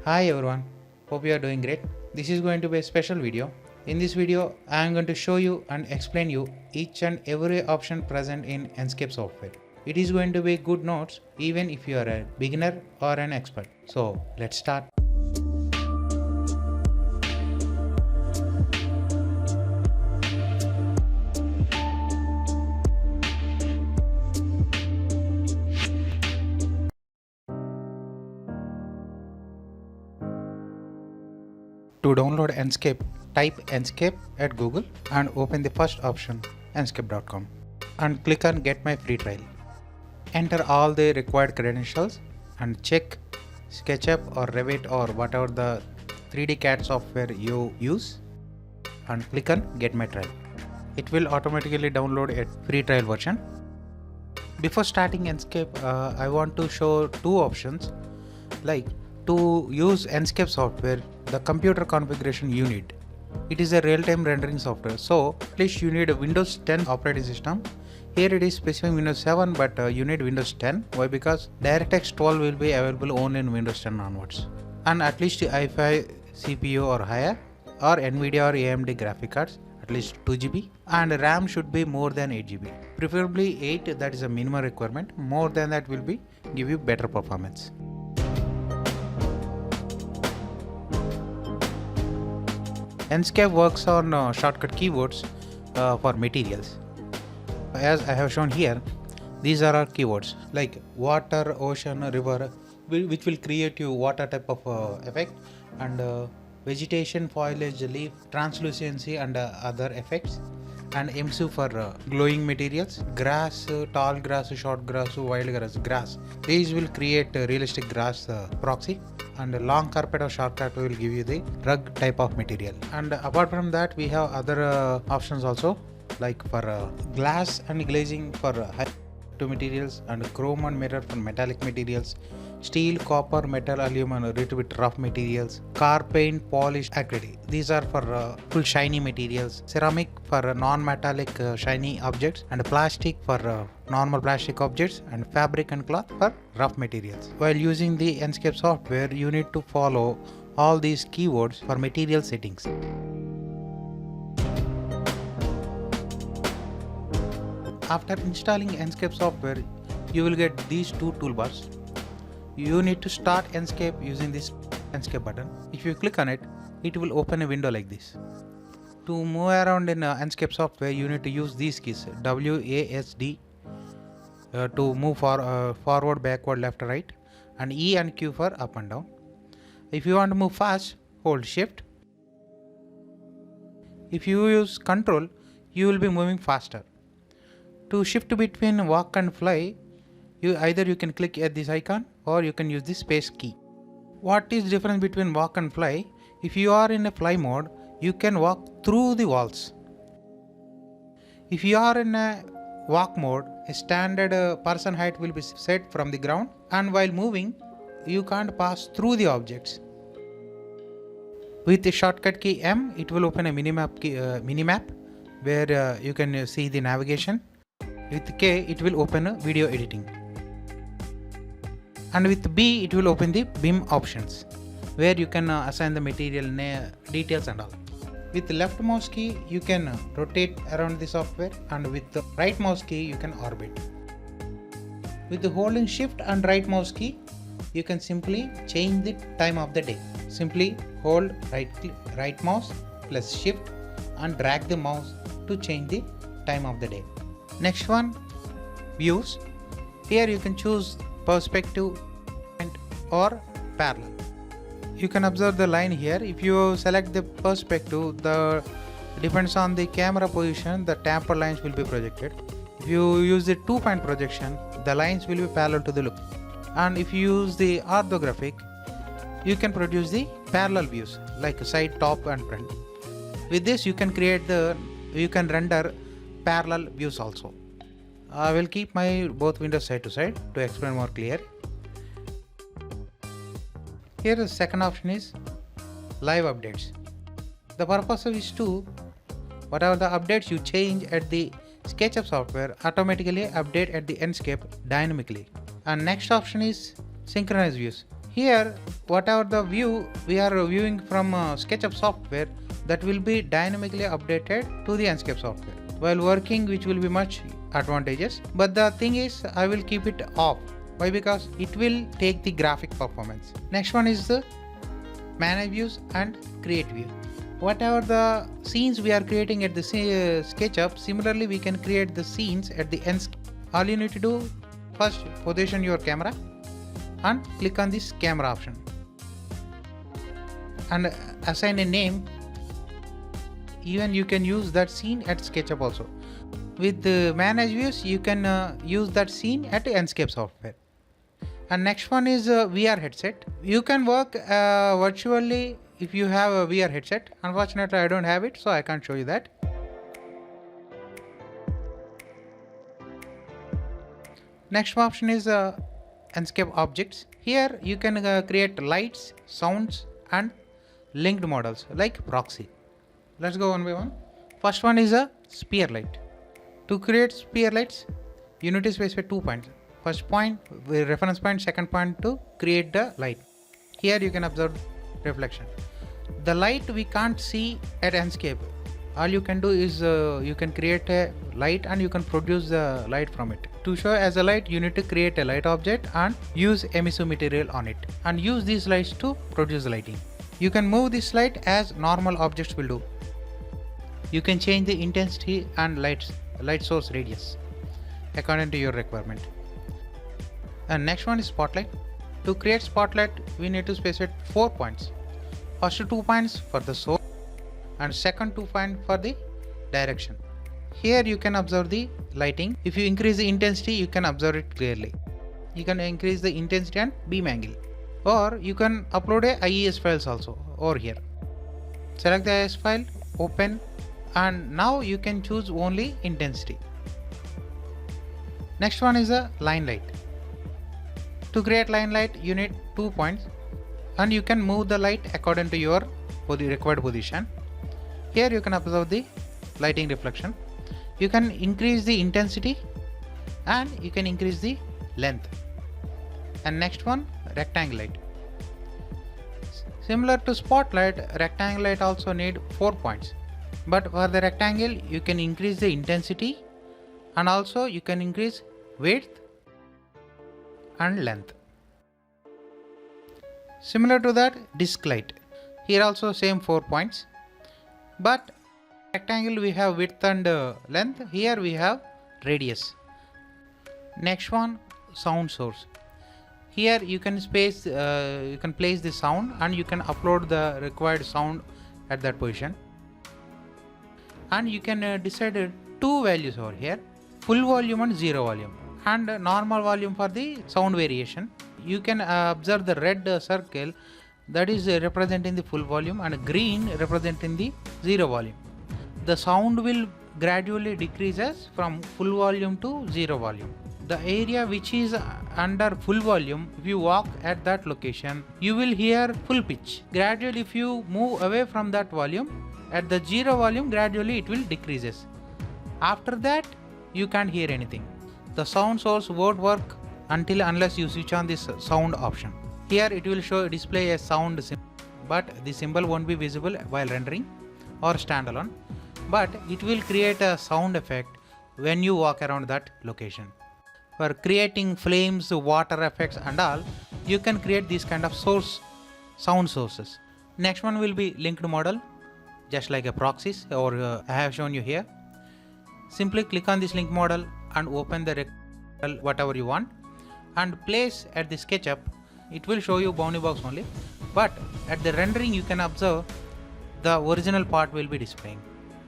Hi everyone, hope you are doing great. This is going to be a special video. In this video, I am going to show you and explain you each and every option present in Enscape software. It is going to be good notes even if you are a beginner or an expert. So let's start. To download Enscape, type Enscape at Google and open the first option, enscape.com, and click on Get My Free Trial. Enter all the required credentials and check SketchUp or Revit or whatever the 3D CAD software you use and click on Get My Trial. It will automatically download a free trial version. Before starting Enscape, I want to show two options. Like, to use Enscape software, the computer configuration you need. It is a real-time rendering software, so at least you need a Windows 10 operating system. Here it is specifying Windows 7, but you need Windows 10. Why? Because DirectX 12 will be available only in Windows 10 onwards. And at least i5 CPU or higher, or NVIDIA or AMD graphic cards, at least 2 GB, and RAM should be more than 8 GB. Preferably 8, that is a minimum requirement. More than that will be give you better performance. Enscape works on shortcut keywords for materials. As I have shown here, these are our keywords like water, ocean, river, which will create you water type of effect, and vegetation, foliage, leaf, translucency, and other effects, and MSU for glowing materials, grass, tall grass, short grass, wild grass. These will create realistic grass proxy, and a long carpet or short carpet will give you the rug type of material. And apart from that, we have other options also, like for glass and glazing for high materials, and chrome and mirror for metallic materials, steel, copper, metal, aluminum, a little bit rough materials, car paint, polish, acrylic. These are for full shiny materials, ceramic for non-metallic shiny objects, and plastic for normal plastic objects, and fabric and cloth for rough materials. While using the Enscape software, you need to follow all these keywords for material settings. After installing Enscape software, you will get these two toolbars. You need to start Enscape using this Enscape button. If you click on it, it will open a window like this. To move around in Enscape software, you need to use these keys, WASD to move forward, backward, left, right, and E and Q for up and down. If you want to move fast, hold Shift. If you use Control, you will be moving faster. To shift between walk and fly, you can click at this icon or you can use the space key. What is difference between walk and fly? If you are in a fly mode, you can walk through the walls. If you are in a walk mode, a standard person height will be set from the ground, and while moving, you can't pass through the objects. With the shortcut key M, it will open a minimap where you can see the navigation. With K, it will open video editing. And with B, it will open the BIM options, where you can assign the material details and all. With the left mouse key, you can rotate around the software, and with the right mouse key, you can orbit. With the holding Shift and right mouse key, you can simply change the time of the day. Simply hold right mouse plus Shift and drag the mouse to change the time of the day. Next one, views. Here you can choose perspective or parallel. You can observe the line here. If you select the perspective, the depends on the camera position, the taper lines will be projected. If you use the 2-point projection, the lines will be parallel to the look. And if you use the orthographic, you can produce the parallel views like side, top, and front. With this, you can render parallel views also. I will keep my both windows side to side to explain more clear. Here the second option is live updates. The purpose is to whatever the updates you change at the SketchUp software automatically update at the Enscape dynamically. And next option is synchronized views. Here, whatever the view we are viewing from SketchUp software, that will be dynamically updated to the Enscape software. While working, which will be much advantageous. But the thing is, I will keep it off. Why? Because it will take the graphic performance. Next one is the manage views and create view. Whatever the scenes we are creating at the SketchUp, similarly we can create the scenes at the Enscape. All you need to do, first position your camera and click on this camera option and assign a name. Even you can use that scene at SketchUp also. With the manage views, you can use that scene at Enscape software. And next one is VR headset. You can work virtually if you have a VR headset. Unfortunately, I don't have it, so I can't show you that. Next option is Enscape objects. Here you can create lights, sounds and linked models like proxy. Let's go one by one. First one is a sphere light. To create sphere lights, you need to specify 2 points. First point, reference point, second point to create the light. Here you can observe reflection. The light we can't see at Enscape. All you can do is you can create a light and you can produce the light from it. To show as a light, you need to create a light object and use emissive material on it and use these lights to produce the lighting. You can move this light as normal objects will do. You can change the intensity and light source radius according to your requirement. And next one is spotlight. To create spotlight, we need to specify 4 points. First 2 points for the source and second 2 points for the direction. Here you can observe the lighting. If you increase the intensity, you can observe it clearly. You can increase the intensity and beam angle. Or you can upload a IES files also over here. Select the IES file, open, and now you can choose only intensity. Next one is a line light. To create line light, you need 2 points and you can move the light according to your required position. Here you can observe the lighting reflection. You can increase the intensity and you can increase the length. And next one, rectangle light. Similar to spotlight, rectangle light also need 4 points. But for the rectangle, you can increase the intensity and also you can increase width and length. Similar to that, disc light. Here also same 4 points. But rectangle we have width and length. Here we have radius. Next one, sound source. Here you can place the sound and you can upload the required sound at that position. And you can decide 2 values over here, full volume and 0 volume, and normal volume for the sound variation. You can observe the red circle, that is representing the full volume, and green representing the 0 volume. The sound will gradually decreases from full volume to 0 volume. The area which is under full volume, if you walk at that location, you will hear full pitch. Gradually, if you move away from that volume, at the 0 volume, gradually it will decreases. After that, you can't hear anything. The sound source won't work unless you switch on this sound option. Here it will display a sound symbol, but the symbol won't be visible while rendering or standalone. But it will create a sound effect when you walk around that location. For creating flames, water effects and all, you can create these kind of sound sources. Next one will be linked model, just like a proxies or I have shown you here. Simply click on this link model and open the rectangle whatever you want and place at the SketchUp. It will show you bounding box only, but at the rendering you can observe the original part will be displaying.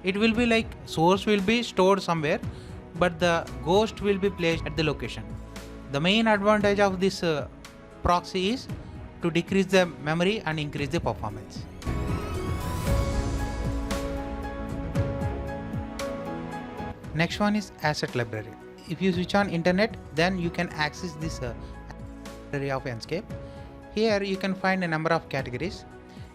It will be like source will be stored somewhere, but the ghost will be placed at the location. The main advantage of this proxy is to decrease the memory and increase the performance. Next one is asset library. If you switch on internet, then you can access this library of Enscape. Here you can find a number of categories.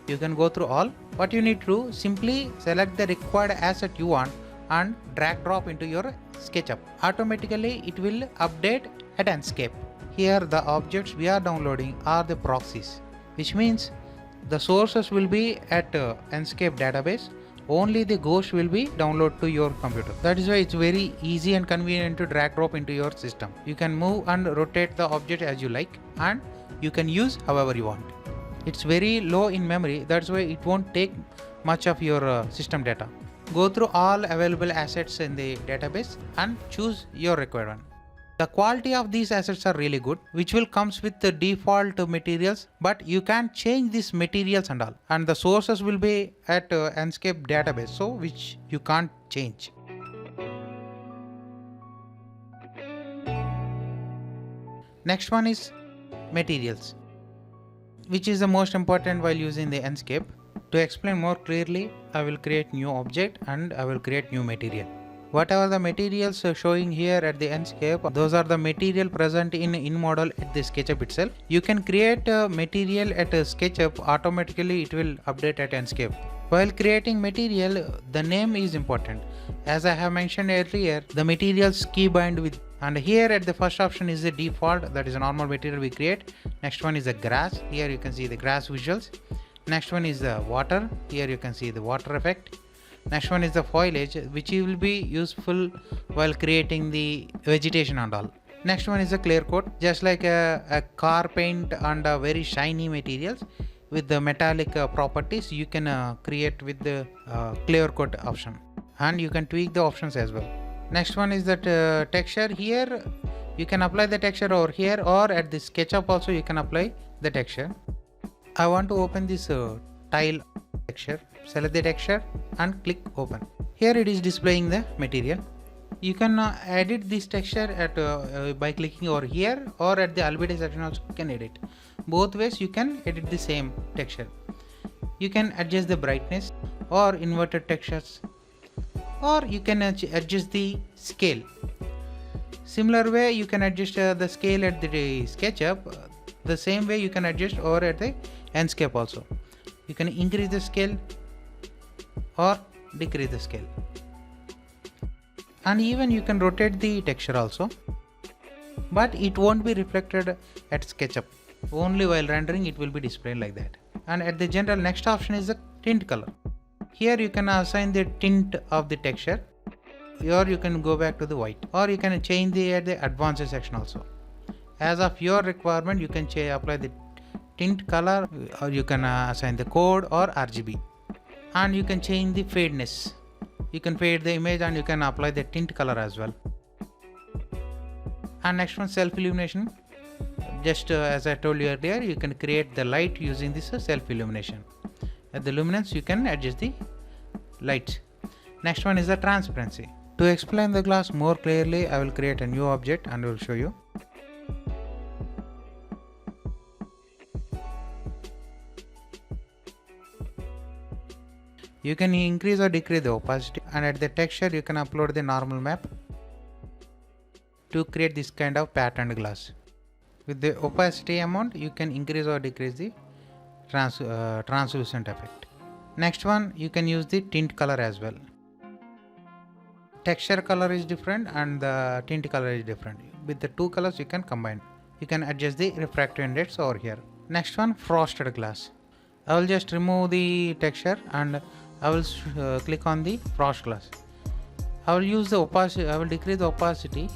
You can go through all. What you need to do, simply select the required asset you want and drag drop into your SketchUp. Automatically it will update at Enscape. Here the objects we are downloading are the proxies, which means the sources will be at Enscape database. Only the ghost will be downloaded to your computer. That is why it's very easy and convenient to drag drop into your system. You can move and rotate the object as you like, and you can use however you want. It's very low in memory, that's why it won't take much of your system data. Go through all available assets in the database and choose your required one. The quality of these assets are really good, which will comes with the default materials, but you can change these materials and all, and the sources will be at Enscape database, so which you can't change. Next one is materials, which is the most important while using the Enscape. To explain more clearly, I will create new object and I will create new material. Whatever the materials showing here at the Enscape, those are the material present in InModel at the SketchUp itself. You can create a material at SketchUp, automatically it will update at Enscape. While creating material, the name is important. As I have mentioned earlier, the materials keybind with, and here at the first option is the default, that is a normal material we create. Next one is the grass, here you can see the grass visuals. Next one is the water, here you can see the water effect. Next one is the foliage, which will be useful while creating the vegetation and all. Next one is the clear coat, just like a car paint and a very shiny materials with the metallic properties, you can create with the clear coat option, and you can tweak the options as well. Next one is that texture. Here you can apply the texture over here, or at the SketchUp also you can apply the texture. I want to open this tile texture. Select the texture and click open. Here it is displaying the material. You can edit this texture at by clicking over here, or at the albedo section also you can edit. Both ways you can edit the same texture. You can adjust the brightness or inverted textures, or you can adjust the scale. Similar way you can adjust the scale at the SketchUp. The same way you can adjust over at the Enscape also. You can increase the scale or decrease the scale, and even you can rotate the texture also, but it won't be reflected at SketchUp. Only while rendering it will be displayed like that. And at the general, next option is the tint color. Here you can assign the tint of the texture, or you can go back to the white, or you can change the at the advanced section also. As of your requirement, you can apply the tint color, or you can assign the code or RGB, and you can change the fadeness. You can fade the image and you can apply the tint color as well. And next one, self illumination. Just as I told you earlier, you can create the light using this self illumination. At the luminance you can adjust the light. Next one is the transparency. To explain the glass more clearly, I will create a new object and will show you. You can increase or decrease the opacity, and at the texture you can upload the normal map to create this kind of patterned glass. With the opacity amount you can increase or decrease the translucent effect. Next one, you can use the tint color as well. Texture color is different and the tint color is different. With the two colors you can combine. You can adjust the refractive index over here. Next one, frosted glass. I will just remove the texture and I will click on the frost glass. I will use the opacity. I will decrease the opacity.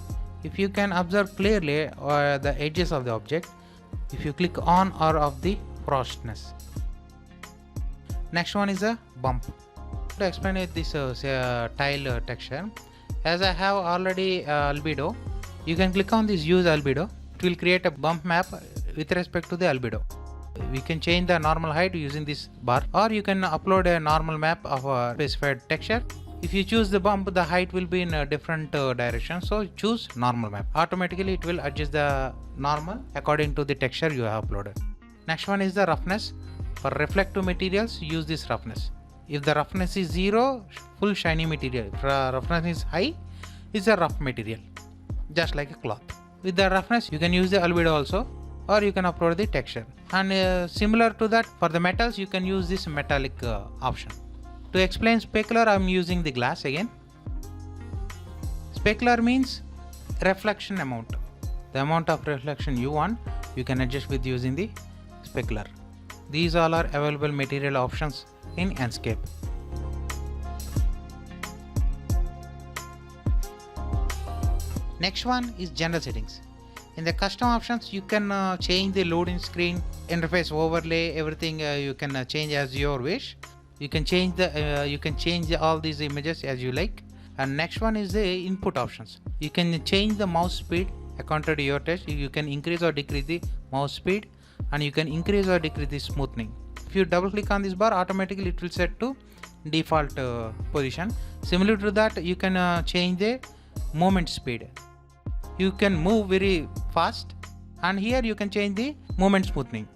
If you can observe clearly the edges of the object, if you click on or off the frostness. Next one is a bump. To explain it, this tile texture, as I have already albedo, you can click on this use albedo. It will create a bump map with respect to the albedo. We can change the normal height using this bar, or you can upload a normal map of a specified texture. If you choose the bump, the height will be in a different direction, so choose normal map. Automatically it will adjust the normal according to the texture you have uploaded. Next one is the roughness. For reflective materials, use this roughness. If the roughness is 0, full shiny material. If roughness is high, it's a rough material, just like a cloth. With the roughness you can use the albedo also, or you can upload the texture. And similar to that, for the metals you can use this metallic option. To explain specular, I am using the glass again. Specular means reflection amount. The amount of reflection you want, you can adjust with using the specular. These all are available material options in Enscape. Next one is general settings. In the custom options, you can change the loading screen, interface overlay, everything you can change as your wish. You can change all these images as you like. And next one is the input options. You can change the mouse speed according to your taste. You can increase or decrease the mouse speed, and you can increase or decrease the smoothing. If you double click on this bar, automatically it will set to default position. Similar to that, you can change the movement speed. You can move very fast, and here you can change the movement smoothing.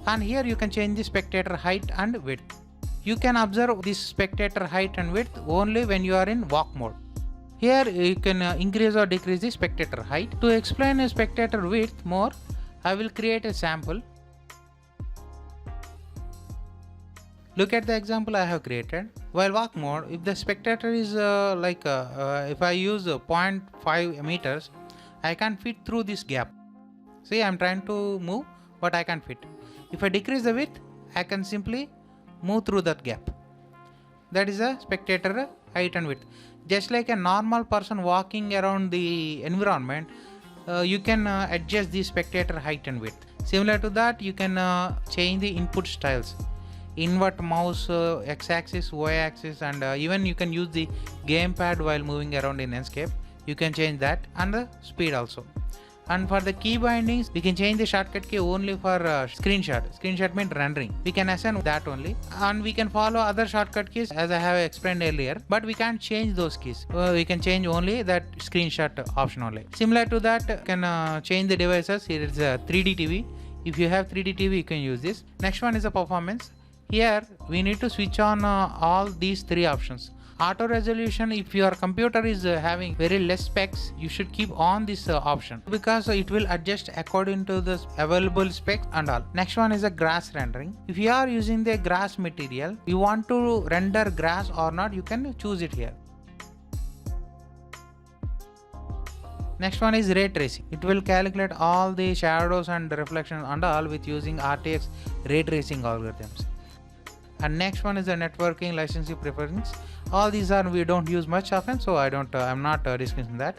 And here you can change the spectator height and width. You can observe this spectator height and width only when you are in walk mode. Here you can increase or decrease the spectator height. To explain a spectator width more, I will create a sample. Look at the example I have created. While walk mode, if the spectator is if I use 0.5 meters, I can fit through this gap. See, I am trying to move, but I can fit. If I decrease the width, I can simply move through that gap. That is a spectator height and width. Just like a normal person walking around the environment, you can adjust the spectator height and width. Similar to that, you can change the input styles. Invert mouse, x-axis, y-axis, and even you can use the gamepad while moving around in Enscape. You can change that, and the speed also. And for the key bindings, we can change the shortcut key only for screenshot. Screenshot means rendering. We can assign that only, and we can follow other shortcut keys as I have explained earlier, but we can't change those keys. We can change only that screenshot option only. Similar to that, you can change the devices. Here is a 3D TV. If you have 3D TV, you can use this. Next one is a performance. Here we need to switch on all these three options. Auto resolution, if your computer is having very less specs, you should keep on this option, because it will adjust according to the available specs and all. Next one is a grass rendering. If you are using the grass material, you want to render grass or not, you can choose it here. Next one is ray tracing. It will calculate all the shadows and reflections and all with using RTX ray tracing algorithms. And next one is the networking licensing preference. All these are we don't use much often, so I'm not discussing that.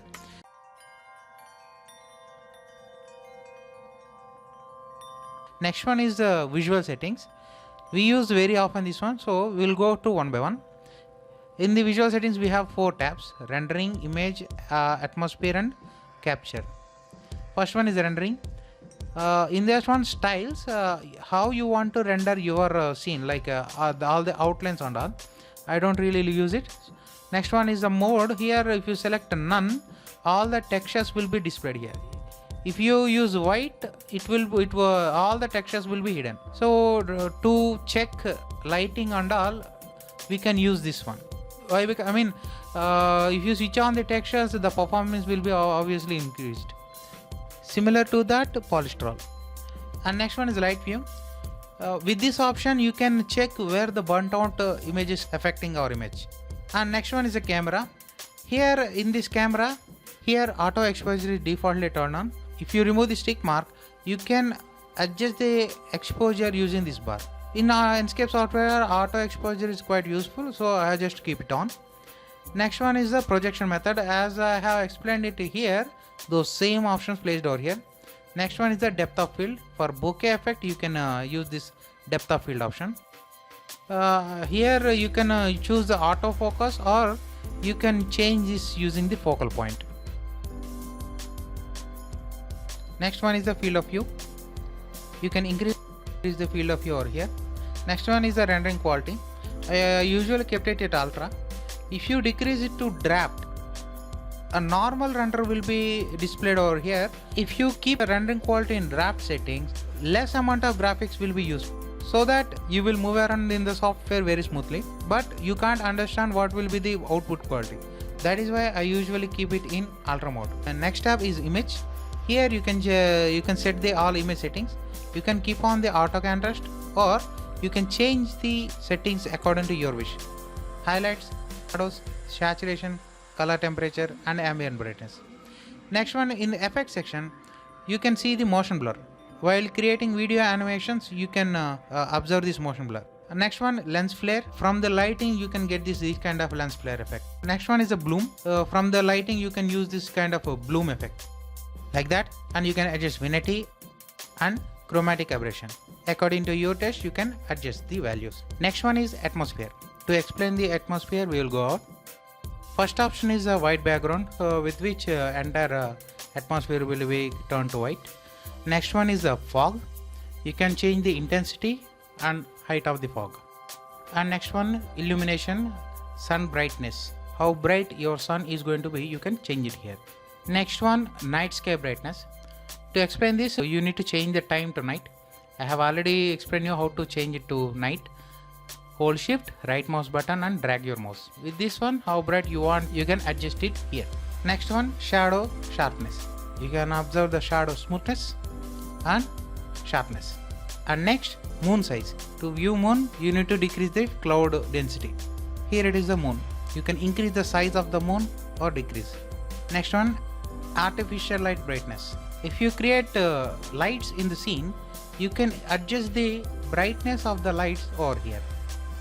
Next one is the visual settings. We use very often this one, so we'll go to one by one. In the visual settings, we have 4 tabs: rendering, image, atmosphere, and capture. First one is rendering. In this one, styles, how you want to render your scene, like all the outlines and all. I don't really use it. Next one is the mode. Here, if you select none, all the textures will be displayed here. If you use white, all the textures will be hidden. So to check lighting and all, we can use this one. Why? Because if you switch on the textures, the performance will be obviously increased. Similar to that, polystyrol. And next one is light view. With this option, you can check where the burnt out image is affecting our image. And next one is a camera. Here in this camera, here auto exposure is defaultly turned on. If you remove the stick mark, you can adjust the exposure using this bar. In Enscape software, auto exposure is quite useful, so I just keep it on. Next one is the projection method. As I have explained it here, those same options placed over here. Next one is the depth of field. For bokeh effect, you can use this depth of field option. Here you can choose the autofocus, or you can change this using the focal point. Next one is the field of view. You can increase the field of view over here. Next one is the rendering quality. I usually kept it at ultra. If you decrease it to draft, a normal render will be displayed over here. If you keep rendering quality in draft settings, less amount of graphics will be used, so that you will move around in the software very smoothly, but you can't understand what will be the output quality. That is why I usually keep it in ultra mode. And next tab is image. Here you can set the all image settings. You can keep on the auto contrast, or you can change the settings according to your wish. Highlights, shadows, saturation, color temperature, and ambient brightness. Next one, in the effects section, you can see the motion blur. While creating video animations, you can observe this motion blur. Next one, lens flare. From the lighting, you can get this kind of lens flare effect. Next one is a bloom. From the lighting, you can use this kind of a bloom effect, like that. And you can adjust vignette and chromatic aberration. According to your taste, you can adjust the values. Next one is atmosphere. To explain the atmosphere, we will go out. First option is a white background with which entire atmosphere will be turned to white. Next one is a fog. You can change the intensity and height of the fog. And next one, illumination, sun brightness. How bright your sun is going to be, you can change it here. Next one, night sky brightness. To explain this, you need to change the time to night. I have already explained you how to change it to night. Hold shift, right mouse button and drag your mouse. With this one, how bright you want, you can adjust it here. Next one, shadow sharpness. You can observe the shadow smoothness and sharpness. And next, moon size. To view moon, you need to decrease the cloud density. Here it is the moon. You can increase the size of the moon or decrease. Next one, artificial light brightness. If you create lights in the scene, you can adjust the brightness of the lights over here.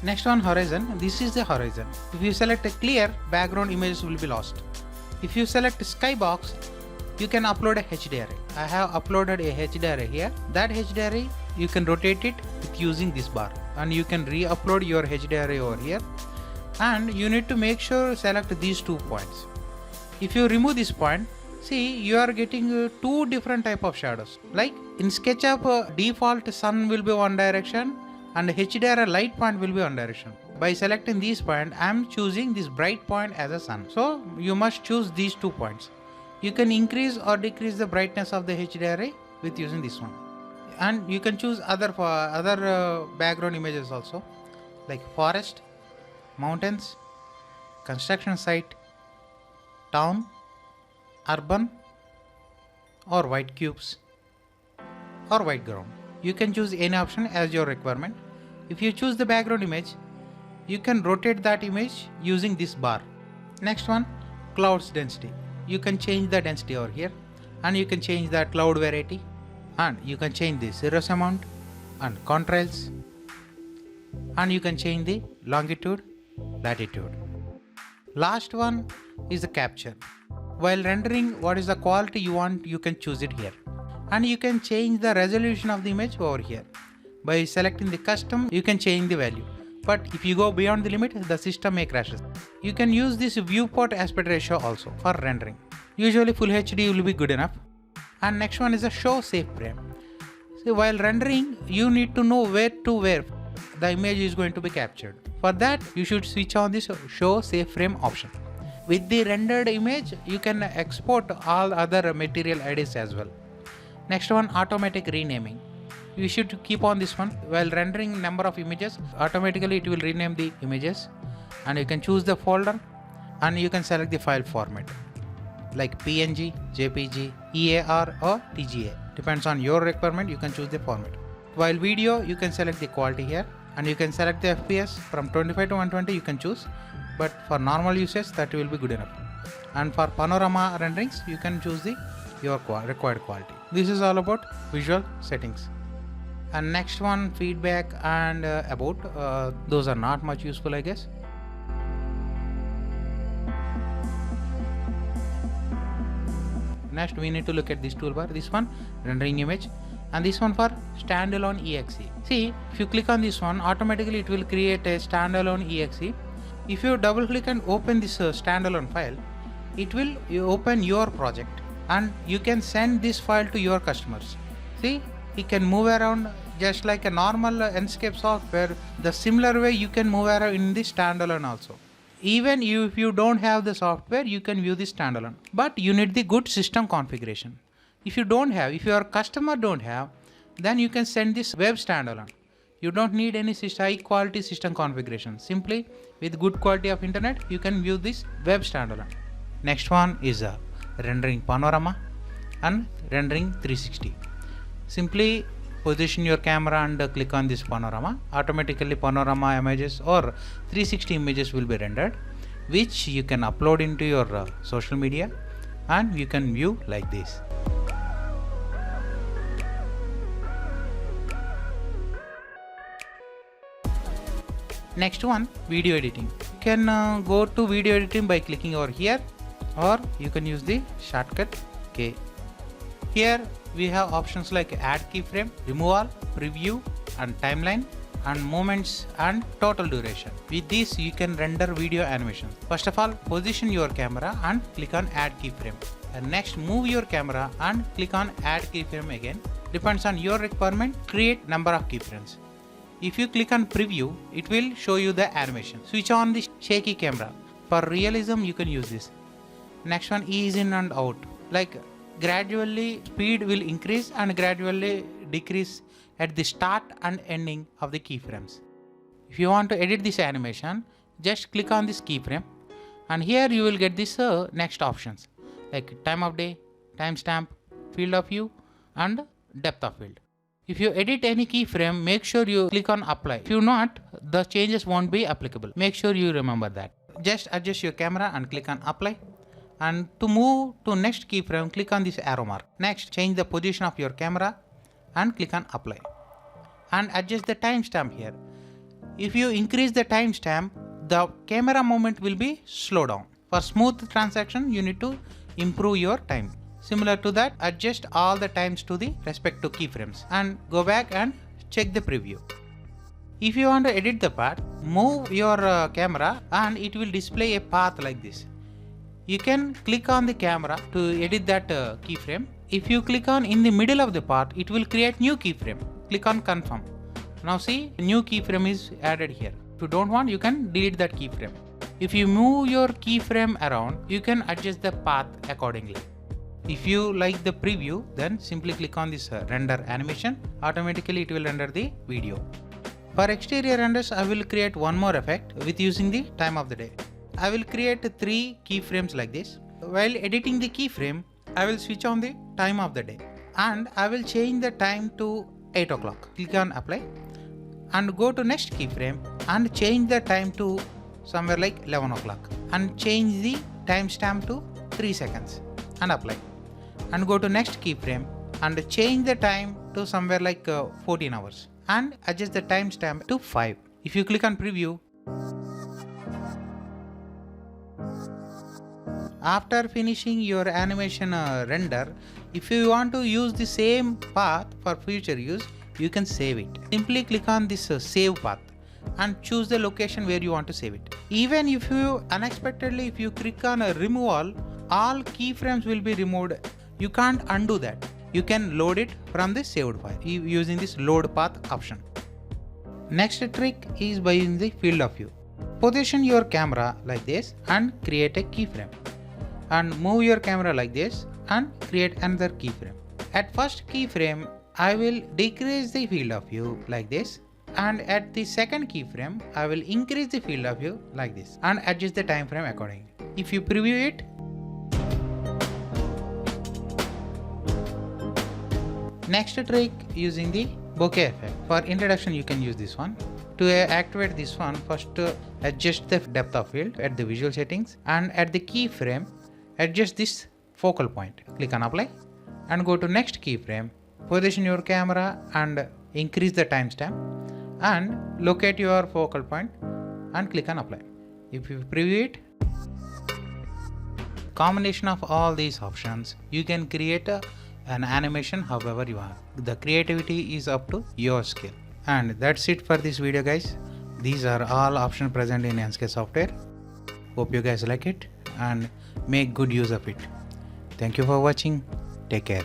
Next one, horizon. This is the horizon. If you select a clear, background images will be lost. If you select skybox, you can upload a HDRI. I have uploaded a HDRI here. That HDRI, you can rotate it with using this bar, and you can re-upload your HDRI over here. And you need to make sure select these 2 points. If you remove this point, see, you are getting 2 different type of shadows. Like in SketchUp, default sun will be one direction and HDRI light point will be one direction. By selecting this point, I am choosing this bright point as a sun. So you must choose these 2 points. You can increase or decrease the brightness of the HDRI with using this one. And you can choose other background images also, like forest, mountains, construction site, town, urban, or white cubes, or white ground. You can choose any option as your requirement. If you choose the background image, you can rotate that image using this bar. Next one, clouds density. You can change the density over here, and you can change the cloud variety, and you can change the cirrus amount and contrails, and you can change the longitude, latitude. Last one is the capture. While rendering, what is the quality you want, you can choose it here. And you can change the resolution of the image over here. By selecting the custom, you can change the value. But if you go beyond the limit, the system may crash. You can use this viewport aspect ratio also for rendering. Usually full HD will be good enough. And next one is a show safe frame. So while rendering, you need to know where the image is going to be captured. For that, you should switch on this show safe frame option. With the rendered image, you can export all other material IDs as well. Next one, automatic renaming. You should keep on this one. While rendering number of images, automatically it will rename the images, and you can choose the folder, and you can select the file format like PNG, JPG, EAR or TGA. Depends on your requirement, you can choose the format. While video, you can select the quality here, and you can select the FPS from 25 to 120 you can choose, but for normal usage that will be good enough. And for panorama renderings, you can choose your required quality. This is all about visual settings. And next one, feedback and about. Those are not much useful, I guess. Next, we need to look at this toolbar. This one, rendering image, and this one for standalone exe. See, if you click on this one, automatically it will create a standalone exe. If you double click and open this standalone file, it will open your project, and you can send this file to your customers. See, it can move around just like a normal Enscape software. The similar way you can move around in the standalone also. Even if you don't have the software, you can view the standalone, but you need the good system configuration. If your customer don't have, then you can send this web standalone. You don't need any high quality system configuration. Simply with good quality of internet, you can view this web standalone. Next one is rendering panorama and rendering 360. Simply position your camera and click on this panorama. Automatically panorama images or 360 images will be rendered, which you can upload into your social media, and you can view like this. Next one, video editing. You can go to video editing by clicking over here, or you can use the shortcut K. Here we have options like add keyframe, removal, preview and timeline, and moments and total duration. With this you can render video animations. First of all, position your camera and click on add keyframe. And next, move your camera and click on add keyframe again. Depends on your requirement, create number of keyframes. If you click on preview, it will show you the animation. Switch on the shaky camera. For realism you can use this. Next one, ease in and out. Like gradually speed will increase and gradually decrease at the start and ending of the keyframes. If you want to edit this animation, just click on this keyframe, and here you will get this next options like time of day, timestamp, field of view and depth of field. If you edit any keyframe, make sure you click on apply. If you not, the changes won't be applicable. Make sure you remember that. Just adjust your camera and click on apply. And to move to next keyframe, click on this arrow mark. Next, change the position of your camera and click on apply. And adjust the timestamp here. If you increase the timestamp, the camera movement will be slow down. For smooth transaction, you need to improve your time. Similar to that, adjust all the times to the respective keyframes and go back and check the preview. If you want to edit the path, move your camera and it will display a path like this. You can click on the camera to edit that keyframe. If you click on in the middle of the path, it will create new keyframe. Click on confirm. Now see, new keyframe is added here. If you don't want, you can delete that keyframe. If you move your keyframe around, you can adjust the path accordingly. If you like the preview, then simply click on this render animation. Automatically it will render the video. For exterior renders, I will create one more effect with using the time of the day. I will create 3 keyframes like this. While editing the keyframe, I will switch on the time of the day and I will change the time to 8 o'clock. Click on apply and go to next keyframe and change the time to somewhere like 11 o'clock and change the timestamp to 3 seconds and apply. And go to next keyframe and change the time to somewhere like 14 hours and adjust the timestamp to 5. If you click on preview, after finishing your animation render, if you want to use the same path for future use, you can save it. Simply click on this save path and choose the location where you want to save it. Even if you unexpectedly, if you click on a removal, all keyframes will be removed. You can't undo that. You can load it from the saved file using this load path option. Next trick is by using the field of view. Position your camera like this and create a keyframe. And move your camera like this and create another keyframe. At first keyframe, I will decrease the field of view like this, and at the second keyframe, I will increase the field of view like this and adjust the time frame accordingly. If you preview it, next trick using the bokeh effect. For introduction, you can use this one. To activate this one, first adjust the depth of field at the visual settings, and at the keyframe, adjust this focal point. Click on apply and go to next keyframe. Position your camera and increase the timestamp and locate your focal point and click on apply. If you preview it, combination of all these options, you can create an animation however you want. The creativity is up to your skill. And that's it for this video, guys. These are all options present in Enscape software. Hope you guys like it and make good use of it. Thank you for watching. Take care.